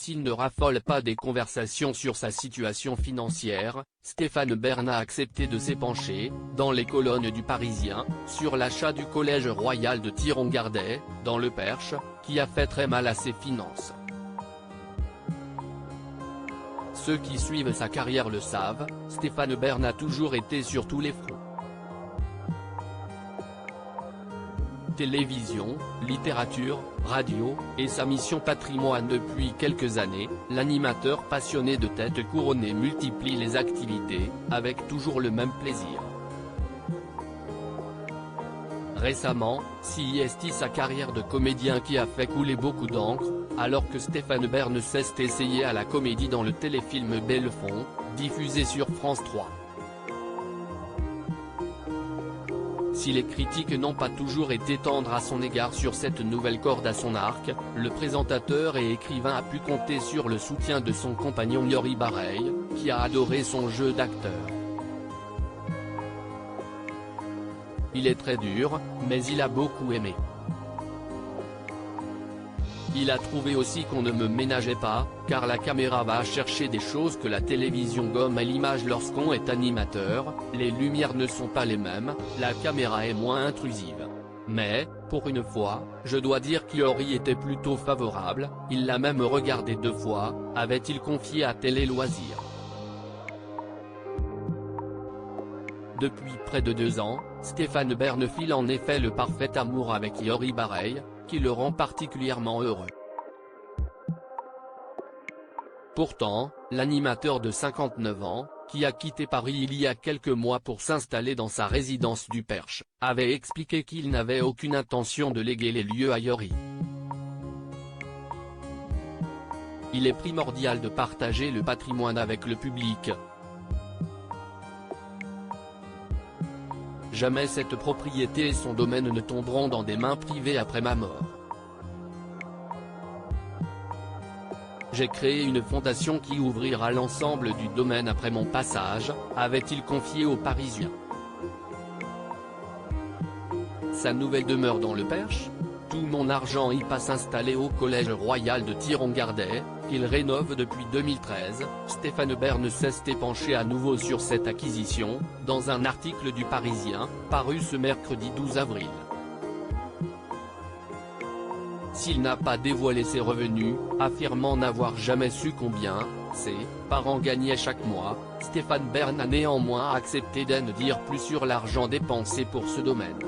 s'il ne raffole pas des conversations sur sa situation financière, Stéphane Bern a accepté de s'épancher, dans les colonnes du Parisien, sur l'achat du collège royal de Thiron-Gardais, dans le Perche, qui a fait très mal à ses finances. Ceux qui suivent sa carrière le savent, Stéphane Bern a toujours été sur tous les fronts. Télévision, littérature, radio, et sa mission patrimoine depuis quelques années, l'animateur passionné de tête couronnée multiplie les activités, avec toujours le même plaisir. Récemment, CIST sa carrière de comédien qui a fait couler beaucoup d'encre, alors que Stéphane Bern s'est essayé à la comédie dans le téléfilm Bellefond, diffusé sur France 3. Si les critiques n'ont pas toujours été tendres à son égard sur cette nouvelle corde à son arc, le présentateur et écrivain a pu compter sur le soutien de son compagnon Yori Bareilles, qui a adoré son jeu d'acteur. Il est très dur, mais il a beaucoup aimé. Il a trouvé aussi qu'on ne me ménageait pas, car la caméra va chercher des choses que la télévision gomme à l'image lorsqu'on est animateur, les lumières ne sont pas les mêmes, la caméra est moins intrusive. Mais, pour une fois, je dois dire qu'Yori était plutôt favorable, il l'a même regardé 2 fois, avait-il confié à Télé Loisirs. Depuis près de 2 ans, Stéphane Bern file en effet le parfait amour avec Yori Bareilles, qui le rend particulièrement heureux. Pourtant, l'animateur de 59 ans, qui a quitté Paris il y a quelques mois pour s'installer dans sa résidence du Perche, avait expliqué qu'il n'avait aucune intention de léguer les lieux à Yori. Il est primordial de partager le patrimoine avec le public. Jamais cette propriété et son domaine ne tomberont dans des mains privées après ma mort. J'ai créé une fondation qui ouvrira l'ensemble du domaine après mon passage, avait-il confié aux Parisiens. Sa nouvelle demeure dans le Perche ? Tout mon argent y passe installé au collège royal de Thiron-Gardais, qu'il rénove depuis 2013, Stéphane Bern s'est épanché à nouveau sur cette acquisition, dans un article du Parisien, paru ce mercredi 12 avril. S'il n'a pas dévoilé ses revenus, affirmant n'avoir jamais su combien, ses parents gagnaient chaque mois, Stéphane Bern a néanmoins accepté d'en dire plus sur l'argent dépensé pour ce domaine.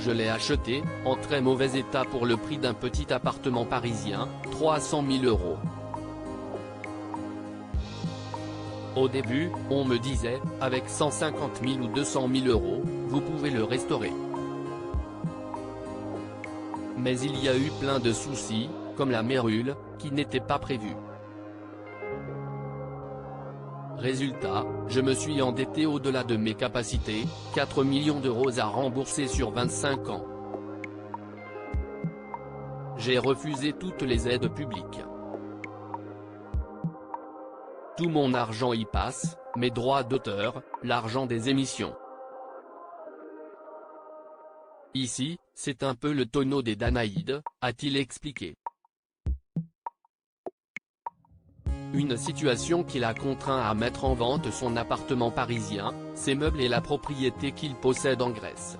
Je l'ai acheté, en très mauvais état pour le prix d'un petit appartement parisien, 300 000 €. Au début, on me disait, avec 150 000 ou 200 000 €, vous pouvez le restaurer. Mais il y a eu plein de soucis, comme la mérule, qui n'était pas prévue. Résultat, je me suis endetté au-delà de mes capacités, 4 millions d'euros à rembourser sur 25 ans. J'ai refusé toutes les aides publiques. Tout mon argent y passe, mes droits d'auteur, l'argent des émissions. Ici, c'est un peu le tonneau des Danaïdes, a-t-il expliqué. Une situation qui l'a contraint à mettre en vente son appartement parisien, ses meubles et la propriété qu'il possède en Grèce.